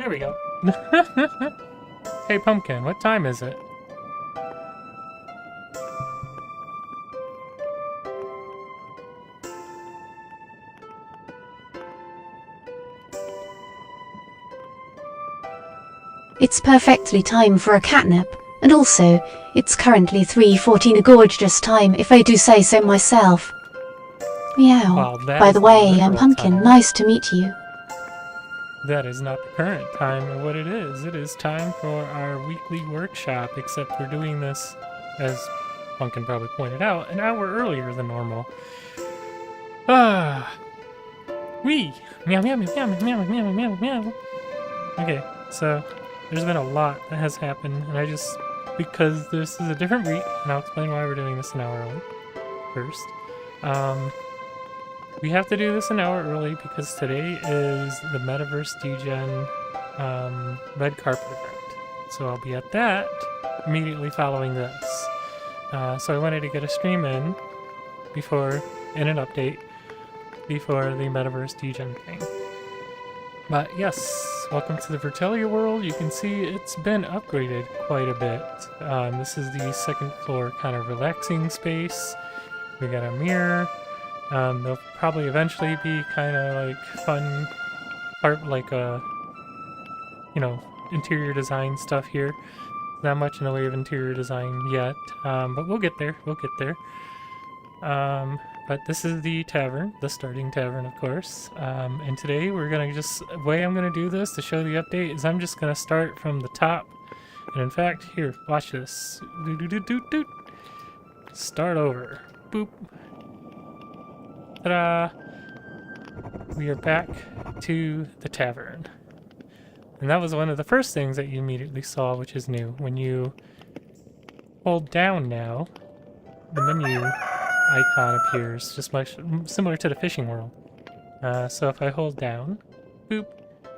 There we go. Hey, Pumpkin, what time is it? It's perfectly time for a catnap, and also, it's currently 3:14, a gorgeous time, if I do say so myself. Meow. Well, that By is the the way, literal Pumpkin, time. nice to meet you. That is not the current time of what it is. It is time for our weekly workshop, except we're doing this, as Pumpkin probably pointed out, an hour earlier than normal. Ah. Wee! Meow, meow, meow, meow, meow, meow, meow, meow. Okay, so there's been a lot that has happened, and because this is a different week, and I'll explain why we're doing this an hour early first. We have to do this an hour early because today is the Metaverse Degen red carpet event. So I'll be at that immediately following this. So I wanted to get a stream in and an update before the Metaverse Degen thing. But yes, welcome to the Vertelia world. You can see it's been upgraded quite a bit. This is the second floor kind of relaxing space. We got a mirror. There'll probably eventually be kind of like fun art, like interior design stuff here. Not much in the way of interior design yet, but we'll get there. We'll get there. But this is the tavern, the starting tavern, of course. And today we're gonna the way I'm gonna do this to show the update is I'm just gonna start from the top. And in fact, here, watch this. Doot. Start over. Boop. Ta-da! We are back to the tavern. And that was one of the first things that you immediately saw, which is new. When you hold down now, the menu icon appears, just much similar to the fishing world. So if I hold down, boop,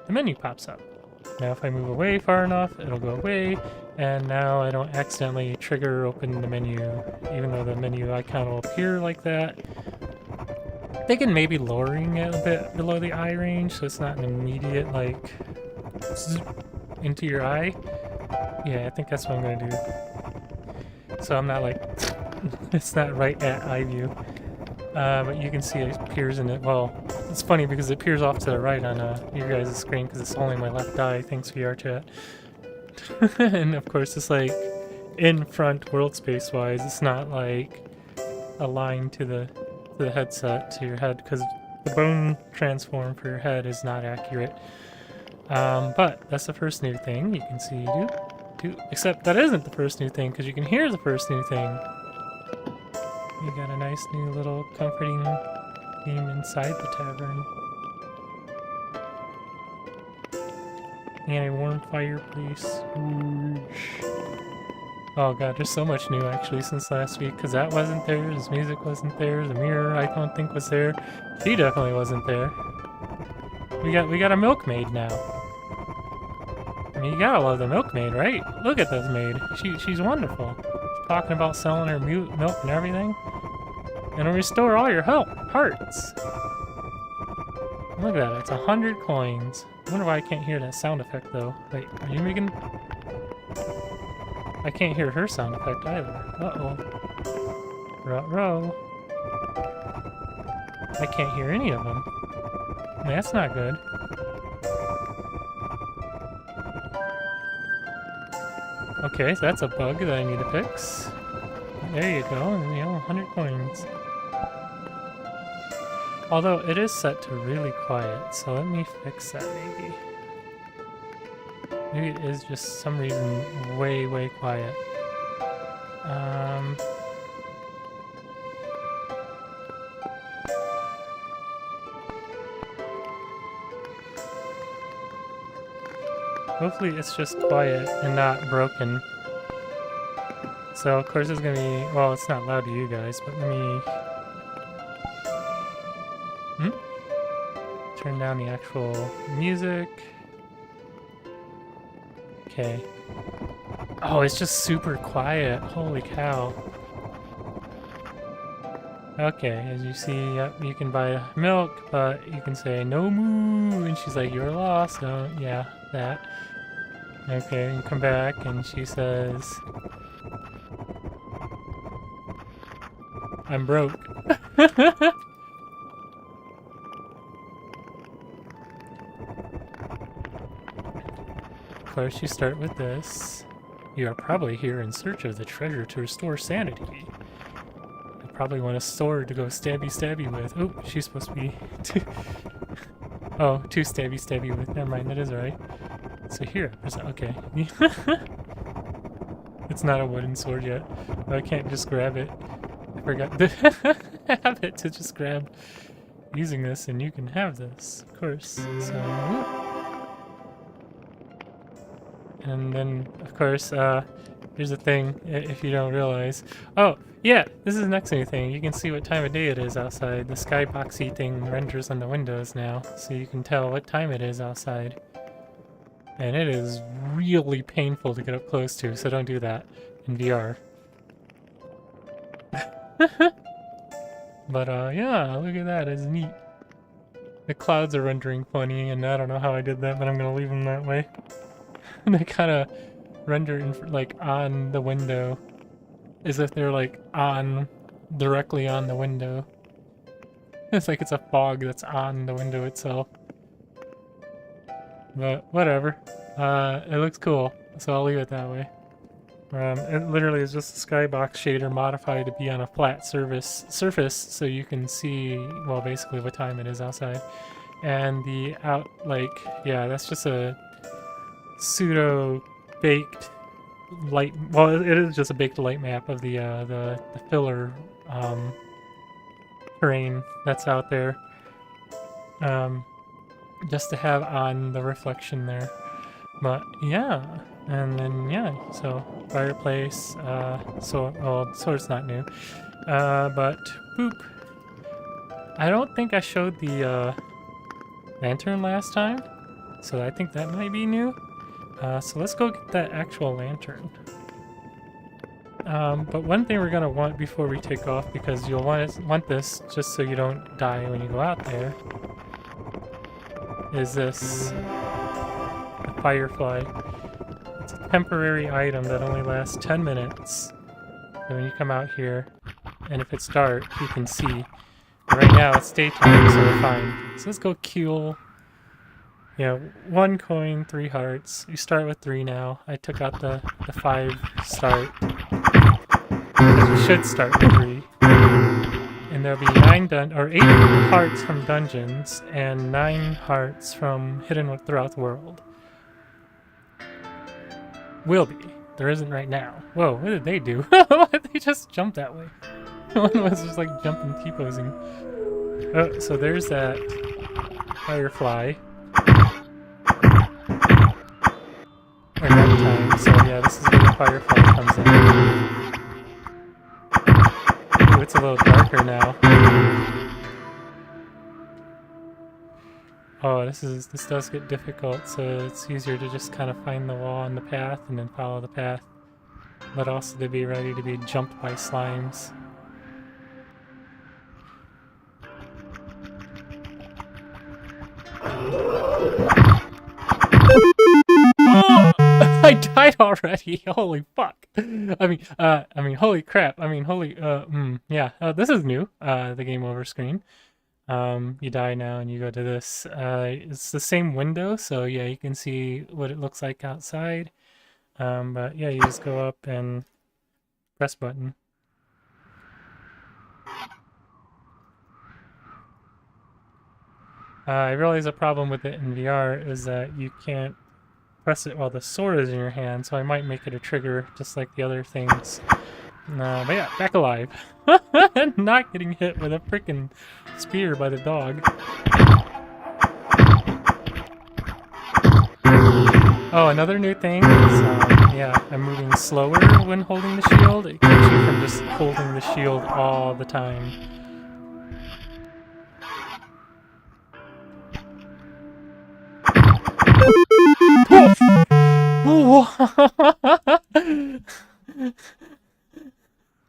the menu pops up. Now if I move away far enough, it'll go away, and now I don't accidentally trigger or open the menu, even though the menu icon will appear like that. Thinking maybe lowering it a bit below the eye range, so it's not an immediate, like, into your eye. Yeah, I think that's what I'm gonna do. So I'm not like, it's not right at eye view. But you can see it appears in it. Well, it's funny because it appears off to the right on your guys' screen because it's only my left eye, thanks VR chat. And of course, it's like in front world space wise, it's not like aligned to the headset, to your head, because the bone transform for your head is not accurate. But that's the first new thing. You can see, except that isn't the first new thing, because you can hear the first new thing. You got a nice new little comforting theme inside the tavern. And a warm fireplace. Whoosh. Oh god, there's so much new actually since last week, because that wasn't there, his music wasn't there, the mirror I don't think was there. She definitely wasn't there. We got a milkmaid now. I mean, you gotta love the milkmaid, right? Look at this maid. She's wonderful. She's talking about selling her milk and everything. And it'll restore all your hearts. Look at that, it's 100 coins. I wonder why I can't hear that sound effect though. Wait, are you making... I can't hear her sound effect either. Uh-oh. Ruh-roh. I can't hear any of them. That's not good. Okay, so that's a bug that I need to fix. There you go, 100 coins. Although it is set to really quiet, so let me fix that maybe. Maybe it is just some reason way, way quiet. Hopefully it's just quiet and not broken. So of course it's gonna be, well, it's not loud to you guys, but let me turn down the actual music. Okay. Oh, it's just super quiet. Holy cow. Okay, as you see, yep, you can buy milk, but you can say no moo, and she's like, you're lost. Yeah. that. Okay, and come back, and she says, I'm broke. Of course, you start with this. You are probably here in search of the treasure to restore sanity. You probably want a sword to go stabby stabby with. Oh, she's supposed to be two. Oh, two stabby stabby with. Never mind, that is right. So here, okay. It's not a wooden sword yet. I can't just grab it. I forgot to have it to just grab using this, and you can have this, of course. So, and then, of course, here's the thing, if you don't realize. Oh, yeah, this is the next new thing. You can see what time of day it is outside. The skyboxy thing renders on the windows now, so you can tell what time it is outside. And it is really painful to get up close to, so don't do that in VR. But, yeah, look at that. It's neat. The clouds are rendering funny, and I don't know how I did that, but I'm gonna leave them that way. They kind of render like on the window, as if they're like directly on the window. It's like it's a fog that's on the window itself. But whatever. It looks cool, so I'll leave it that way. It literally is just a skybox shader modified to be on a flat surface, so you can see, well, basically what time it is outside. And the yeah, that's just a pseudo baked light. Well, it is just a baked light map of the filler terrain that's out there. Just to have on the reflection there. But yeah, and then yeah, so fireplace, sword's not new. But boop. I don't think I showed the lantern last time, so I think that might be new. So let's go get that actual lantern. But one thing we're gonna want before we take off, because you'll want this just so you don't die when you go out there, is this the firefly. It's a temporary item that only lasts 10 minutes. And when you come out here, and if it's dark, you can see. Right now it's daytime, so we're fine. So let's go kill. Yeah, 1 coin, 3 hearts. You start with 3 now. I took out the 5 start. Because you should start with 3. And there'll be 8 hearts from dungeons and 9 hearts from hidden throughout the world. Will be. There isn't right now. Whoa, what did they do? Why did they just jump that way? One was just like jumping, T-posing. Oh, so there's that firefly. Or nighttime, so yeah, this is where the firefly comes in. Ooh, it's a little darker now. Oh, this does get difficult, so it's easier to just kind of find the wall and the path and then follow the path. But also to be ready to be jumped by slimes. I died already. Holy fuck. I mean, holy crap. I mean, holy, yeah. This is new. The game over screen. You die now and you go to this. It's the same window, so yeah, you can see what it looks like outside. But yeah, you just go up and press button. I realize a problem with it in VR is that you can't press it while the sword is in your hand, so I might make it a trigger just like the other things. But yeah, back alive. Not getting hit with a freaking spear by the dog. Oh, another new thing is, yeah, I'm moving slower when holding the shield. It keeps you from just holding the shield all the time.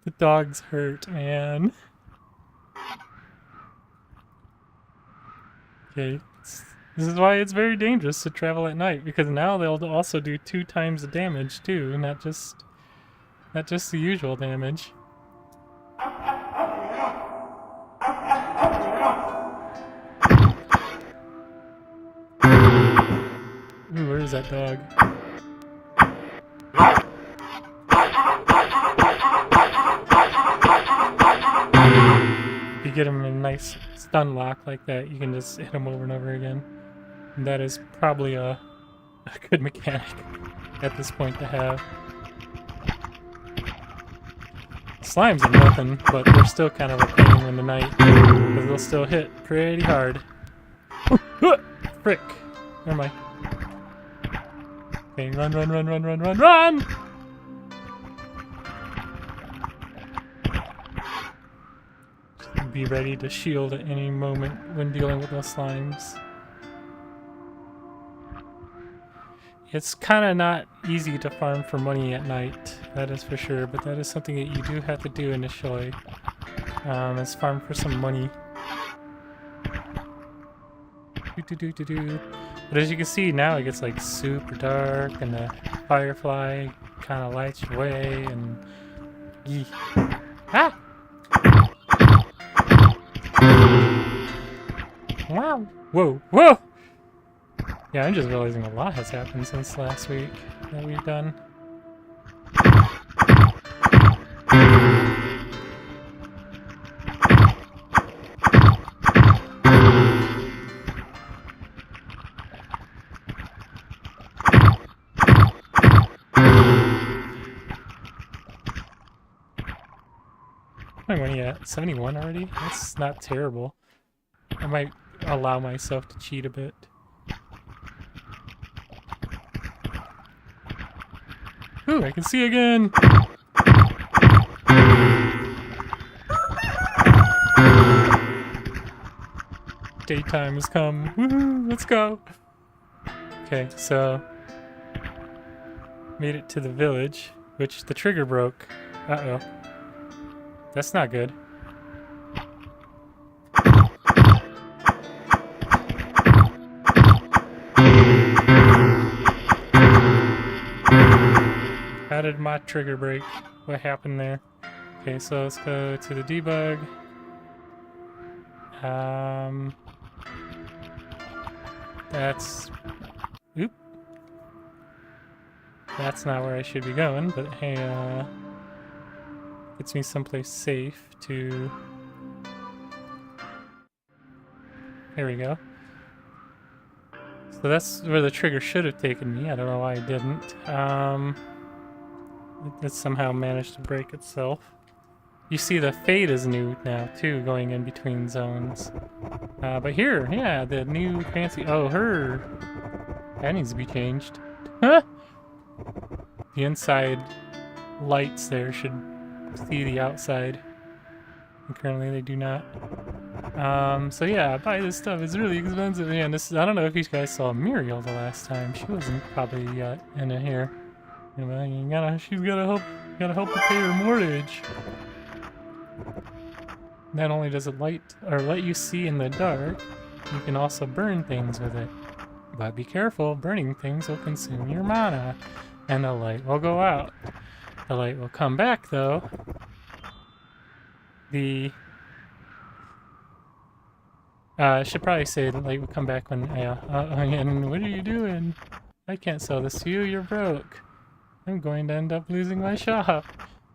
The dog's hurt, man. Okay, This is why it's very dangerous to travel at night, because now they'll also do 2 times the damage too, not just the usual damage. Ooh, where is that dog? If you get him in a nice stun lock like that, you can just hit him over and over again. And that is probably a good mechanic at this point to have. Slimes are nothing, but they're still kind of a pain in the night, because they'll still hit pretty hard. Frick! Where am I? Okay, run, run, run, run, run, run, run! Just be ready to shield at any moment when dealing with those slimes. It's kind of not easy to farm for money at night, that is for sure, but that is something that you do have to do initially, is farm for some money. But as you can see now, it gets like super dark, and the firefly kind of lights your way, and ah! Wow! Whoa! Whoa! Yeah, I'm just realizing a lot has happened since last week that we've done. My money at 71 already? That's not terrible. I might allow myself to cheat a bit. Ooh, I can see again! Daytime has come. Woohoo! Let's go! Okay, so made it to the village, which the trigger broke. Uh-oh. That's not good. How did my trigger break? What happened there? Okay, so let's go to the debug. That's... Oop. That's not where I should be going, but hey, gets me someplace safe to... There we go. So that's where the trigger should have taken me. I don't know why it didn't. It somehow managed to break itself. You see the fade is new now too, going in between zones. But here, yeah, the new fancy... Oh, that needs to be changed. Huh? The inside lights there should see the outside. And currently they do not. So yeah, buy this stuff. It's really expensive. Man, this is, I don't know if you guys saw Muriel the last time. She wasn't probably yet in it here. You know, she's gotta help her pay her mortgage. Not only does it let you see in the dark, you can also burn things with it. But be careful, burning things will consume your mana, and the light will go out. The light will come back though. I should probably say the light will come back when, and what are you doing? I can't sell this to you, you're broke. I'm going to end up losing my shop,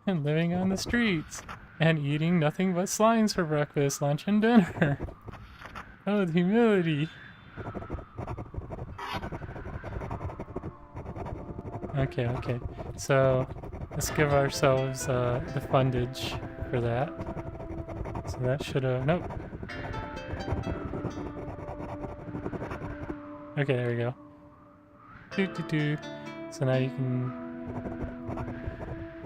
and living on the streets, and eating nothing but slimes for breakfast, lunch, and dinner. Oh, the humility. Okay. So, let's give ourselves the fundage for that. So that should have... Nope. Okay, there we go. So now you can...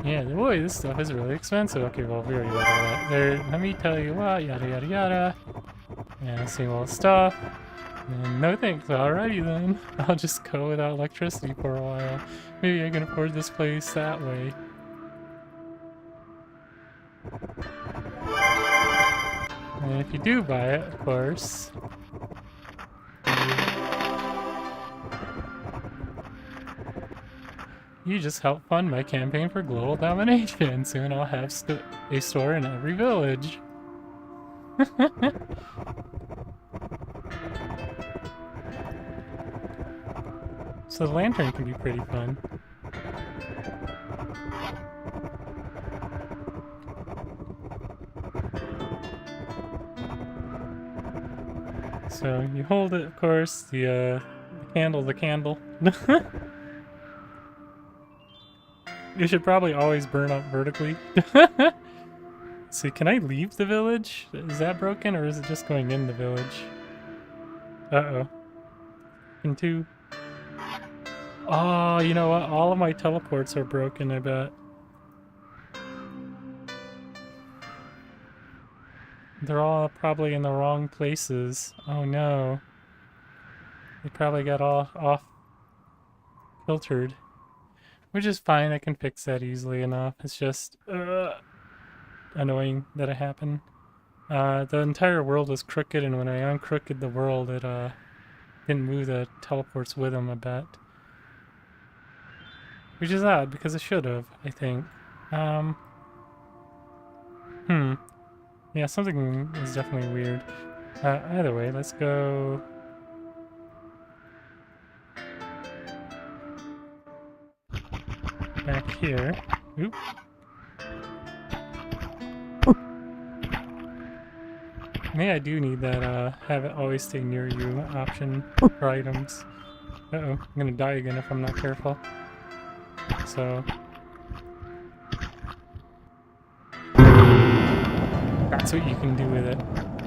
Yeah, boy, this stuff is really expensive. Okay, well, we already read all that. There, let me tell you what, yada yada yada. Yeah, same old stuff. And no thanks. Alrighty then. I'll just go without electricity for a while. Maybe I can afford this place that way. And if you do buy it, of course, You just helped fund my campaign for global domination. Soon I'll have a store in every village. So the lantern can be pretty fun. So you hold it, of course, the candle. You should probably always burn up vertically. See, can I leave the village? Is that broken, or is it just going in the village? Uh-oh. Into... Oh, you know what? All of my teleports are broken, I bet. They're all probably in the wrong places. Oh no. They probably got all off filtered. Which is fine, I can fix that easily enough. It's just annoying that it happened. The entire world was crooked, and when I uncrooked the world, it didn't move the teleports with them, I bet. Which is odd, because it should have, I think. Yeah, something is definitely weird. Either way, let's go... back here. Oop. Maybe I do need that, have it always stay near you option for items. Uh-oh, I'm gonna die again if I'm not careful. So... that's what you can do with it.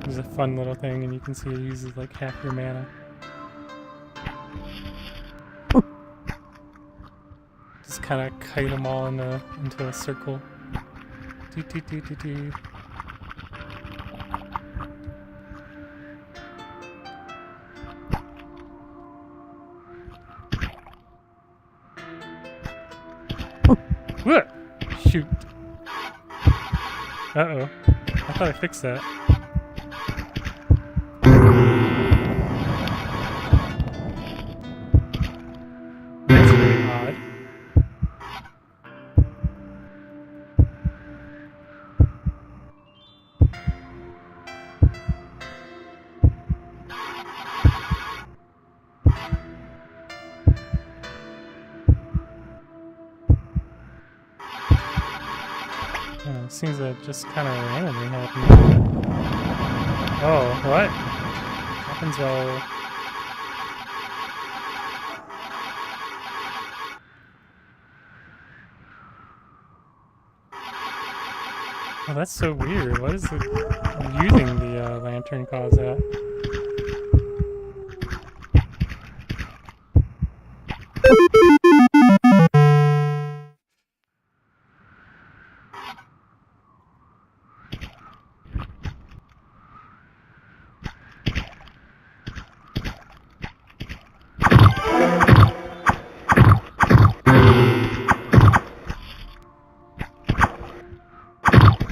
It's a fun little thing, and you can see it uses like half your mana. Just kind of kite them all into a circle. Doo -doo -doo -doo -doo. Whoa! Shoot. Uh-oh. I thought I fixed that. That's very odd. Seems that just kind of randomly happened. Oh, what? Happens while... Oh, that's so weird. What is it using the lantern cause that?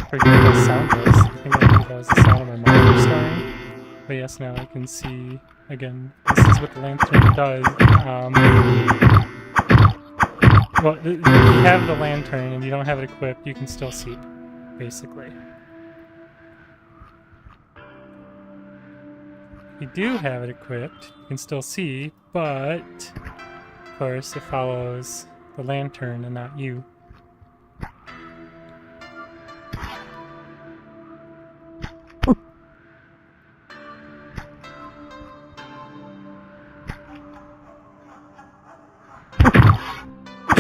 Forget what that sound was. I think that was the sound of my monitor starting. But yes, now I can see again. This is what the lantern does. Well, if you have the lantern and you don't have it equipped, you can still see, basically. If you do have it equipped, you can still see, but of course it follows the lantern and not you.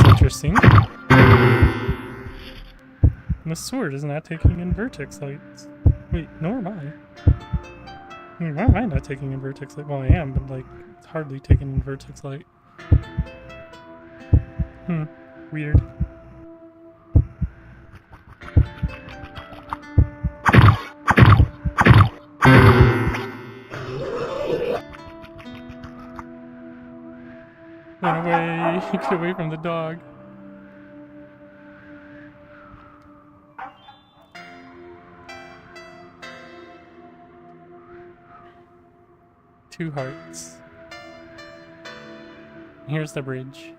Interesting. And the sword is not taking in vertex lights. Wait, nor am I. Why am I not taking in vertex light? Well, I am, but like, it's hardly taking in vertex light. Weird. Run away! Get away from the dog. Two hearts. Here's the bridge.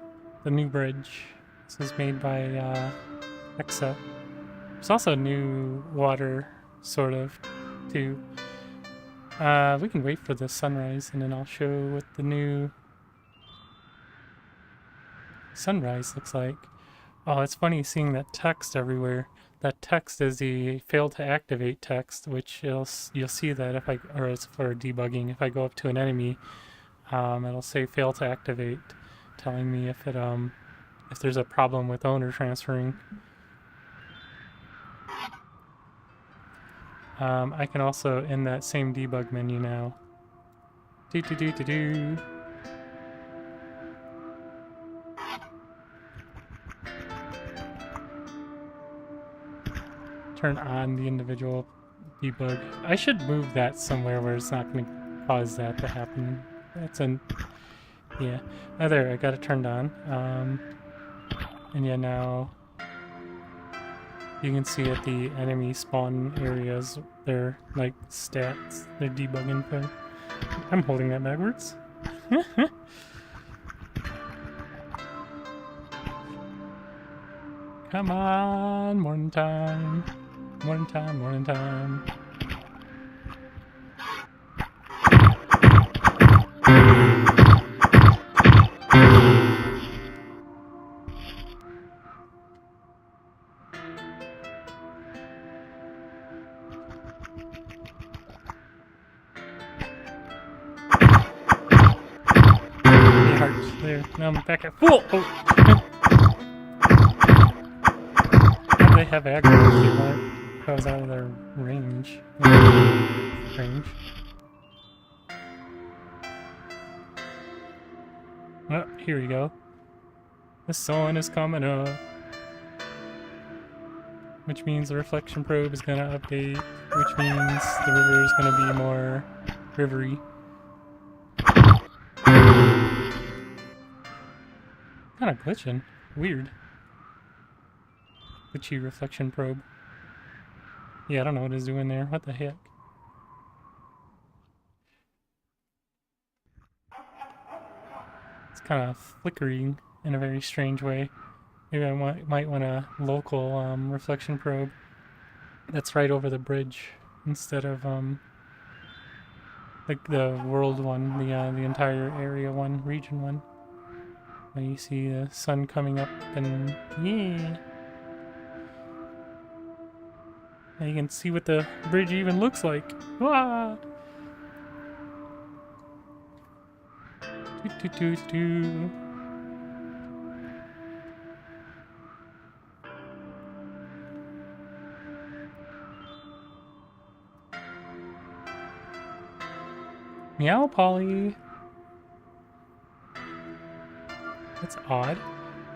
The new bridge. This is made by Hexa. There's also new water, sort of, too. We can wait for the sunrise and then I'll show what the new sunrise looks like. Oh, it's funny seeing that text everywhere. That text is the fail to activate text, which you'll see that if I, or it's for debugging, if I go up to an enemy, it'll say fail to activate, telling me if it, if there's a problem with owner transferring. I can also, in that same debug menu now, turn on the individual debug. I should move that somewhere where it's not going to cause that to happen. That's an, yeah. Oh, there, I got it turned on. And yeah, now you can see at the enemy spawn areas, their like stats, their debug info. I'm holding that backwards. Come on, morning time. Morning time, morning time. There. Now I'm back at full. Oh. How do they have aggro? If I was out of their range. Oh, here we go. The sun is coming up, which means the reflection probe is gonna update, which means the river is gonna be more rivery. Kind of glitching. Weird. Glitchy reflection probe. Yeah, I don't know what it's doing there. What the heck? It's kind of flickering in a very strange way. Maybe I might want a local reflection probe that's right over the bridge instead of like the world one, the entire area one, region one. Now you see the sun coming up and yeah. Now you can see what the bridge even looks like. Wah! Do. Meow, Polly. That's odd.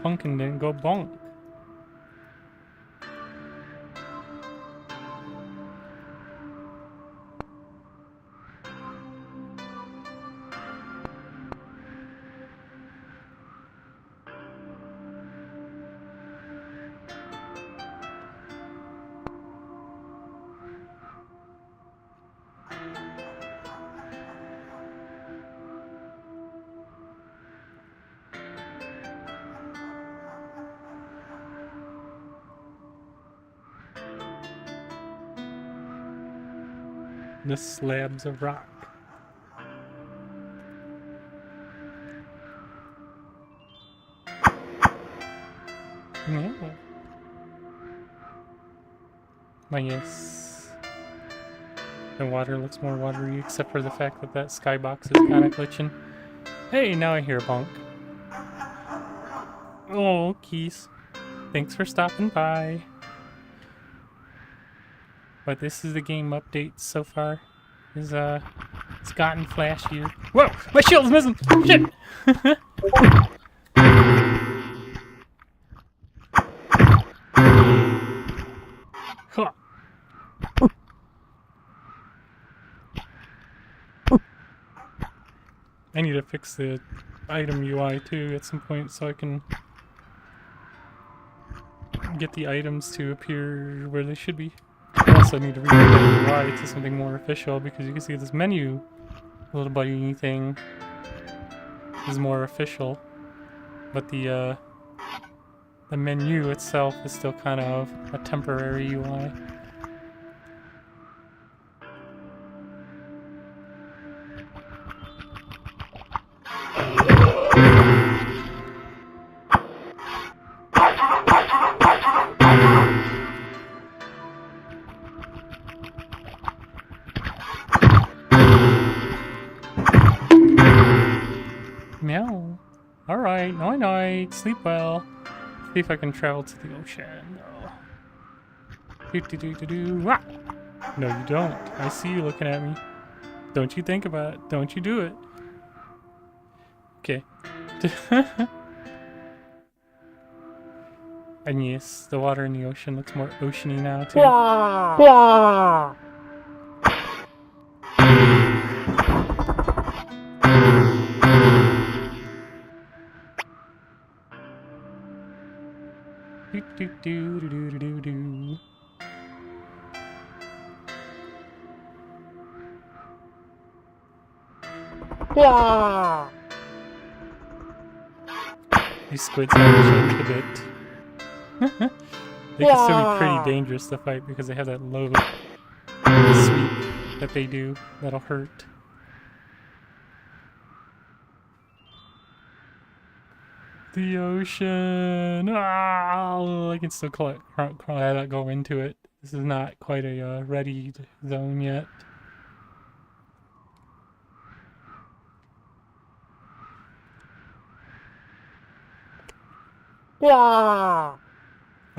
Pumpkin didn't go bonk. The slabs of rock. Yeah. But yes, the water looks more watery, except for the fact that that skybox is kind of glitching. Hey, now I hear a bonk. Oh, Keys. Thanks for stopping by. But this is the game update so far. Is it's gotten flashier. Whoa! My shield's missing! Shit! Huh. I need to fix the item UI too at some point so I can get the items to appear where they should be. I also need to rename the UI to something more official because you can see this menu little buddy thing is more official, but the the menu itself is still kind of a temporary UI. Meow. Alright, night night. Sleep well. See if I can travel to the ocean. Do. Ah! No, you don't. I see you looking at me. Don't you think about it. Don't you do it. Okay. And yes, the water in the ocean looks more oceany now too. Do. These squids haven't changed a bit. They can still be pretty dangerous to fight because they have that low sweep that they do that'll hurt. The ocean! Ah, I can still go into it. This is not quite a ready zone yet. I'll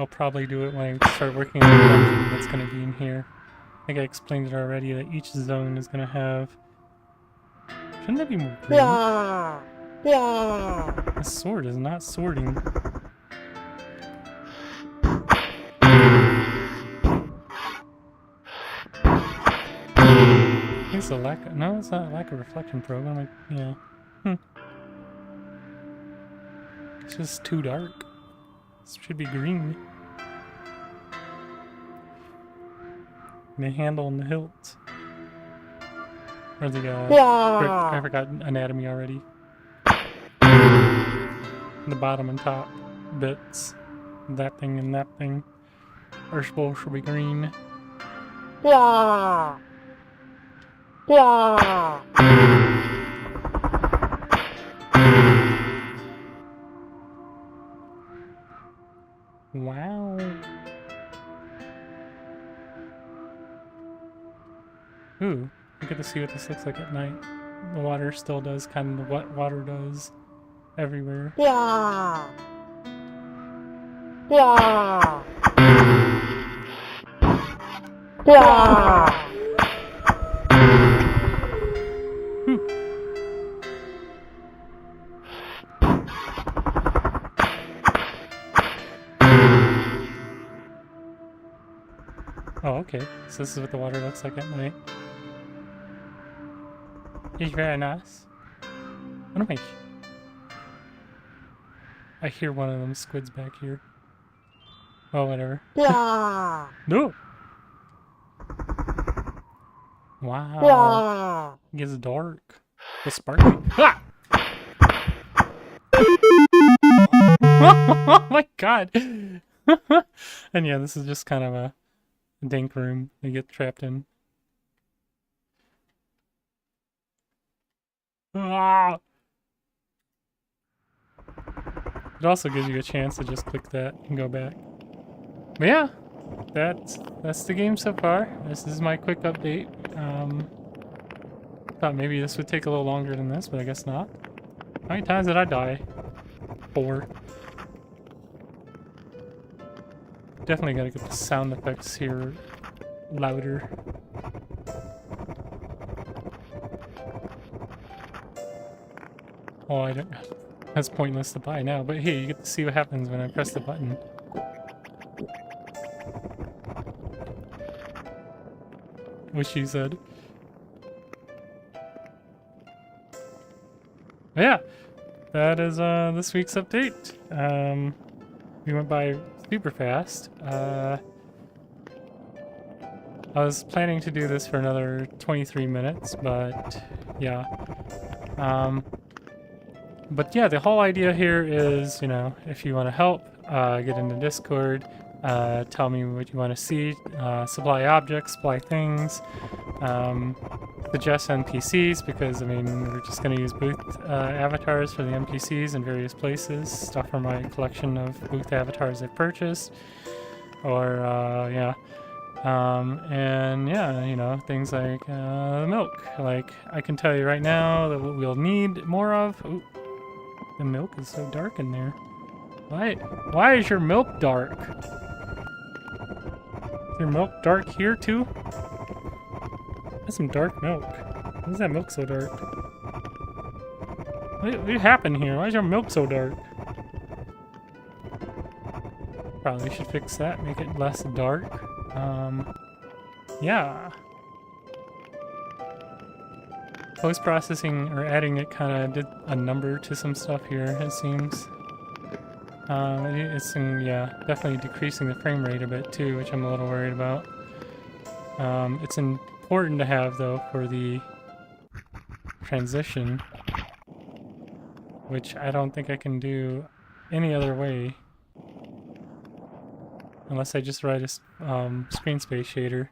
probably do it when I start working on the dungeon that's going to be in here. I think I explained it already that each zone is going to have... Shouldn't that be more green? The sword is not sorting. It's a lack of... No, it's not a lack of reflection probe. I'm like, yeah. It's just too dark. This should be green. And the handle and the hilt. Or the, I forgot anatomy already. The bottom and top bits. That thing and that thing. First bowl should be green. Wow. Ooh, I get to see what this looks like at night. The water still does kind of what water does everywhere. Oh, okay. So this is what the water looks like at night. It's very nice. What am I hear one of them squids back here. Oh, whatever. No! Wow. It gets dark. It's sparkly. Ah! Oh my god! And yeah, this is just kind of a dank room they get trapped in. Ah! It also gives you a chance to just click that and go back. But yeah, that's the game so far. This is my quick update. Thought maybe this would take a little longer than this, but I guess not. How many times did I die? 4. Definitely gotta get the sound effects here louder. Oh, I don't... That's pointless to buy now, but hey, you get to see what happens when I press the button. What she said. But yeah, that is this week's update. We went by super fast. I was planning to do this for another 23 minutes, but yeah. But yeah, the whole idea here is, you know, if you want to help, get into Discord, tell me what you want to see, supply objects, supply things, suggest NPCs, because I mean we're just going to use booth avatars for the NPCs in various places, stuff from my collection of booth avatars I've purchased, or yeah. And yeah, you know, things like milk. Like, I can tell you right now that what we'll need more of. Ooh, the milk is so dark in there. Why is your milk dark? Is your milk dark here too? That's some dark milk. Why is that milk so dark? What happened here? Why is your milk so dark? Probably should fix that, make it less dark. Yeah. Post-processing or adding it kind of did a number to some stuff here, it seems. It's yeah, definitely decreasing the frame rate a bit too, which I'm a little worried about. It's important to have though for the transition, which I don't think I can do any other way. Unless I just write a screen space shader.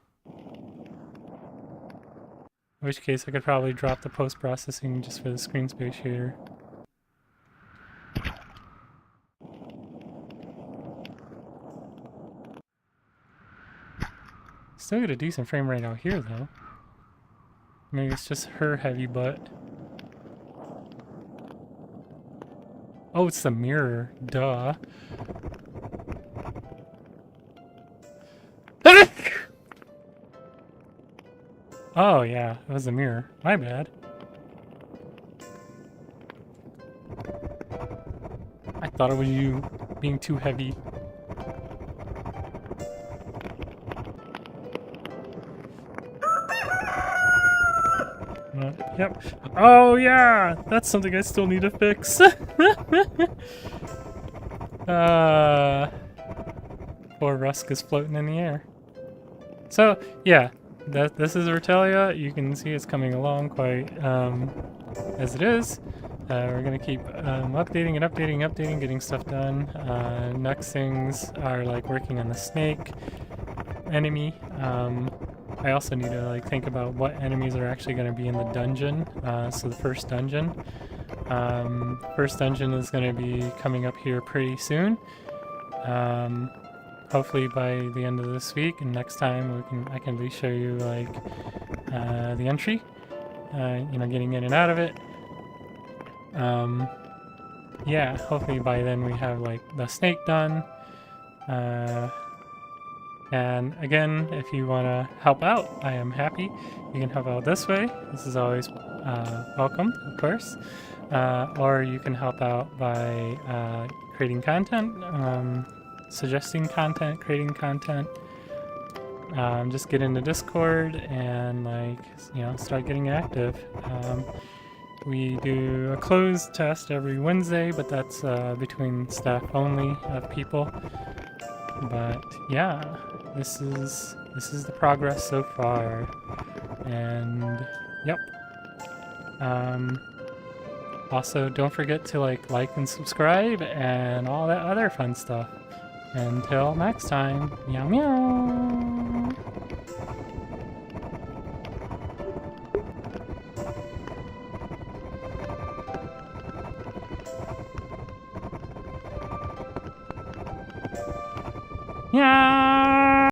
In which case I could probably drop the post-processing just for the screen space shader. Still get a decent frame rate out here though. Maybe it's just her heavy butt. Oh, it's the mirror. Duh. Oh yeah, it was a mirror. My bad. I thought it was you being too heavy. Yep. Oh yeah, that's something I still need to fix. Poor Rusk is floating in the air. So yeah. This is Retelia. You can see it's coming along quite as it is. We're going to keep updating, getting stuff done. Next things are like working on the snake enemy. I also need to like think about what enemies are actually going to be in the dungeon. So the first dungeon. First dungeon is going to be coming up here pretty soon. Hopefully by the end of this week, and next time I can at least show you like the entry, you know, getting in and out of it. Yeah, hopefully by then we have like the snake done. And again, if you want to help out, I am happy. You can help out this way. This is always welcome, of course. Or you can help out by creating content. Suggesting content, creating content, just get into Discord and like, you know, start getting active. We do a closed test every Wednesday, but that's between staff only of people. But yeah, this is the progress so far, and yep. Also, don't forget to like and subscribe and all that other fun stuff. Until next time, meow meow! Meow!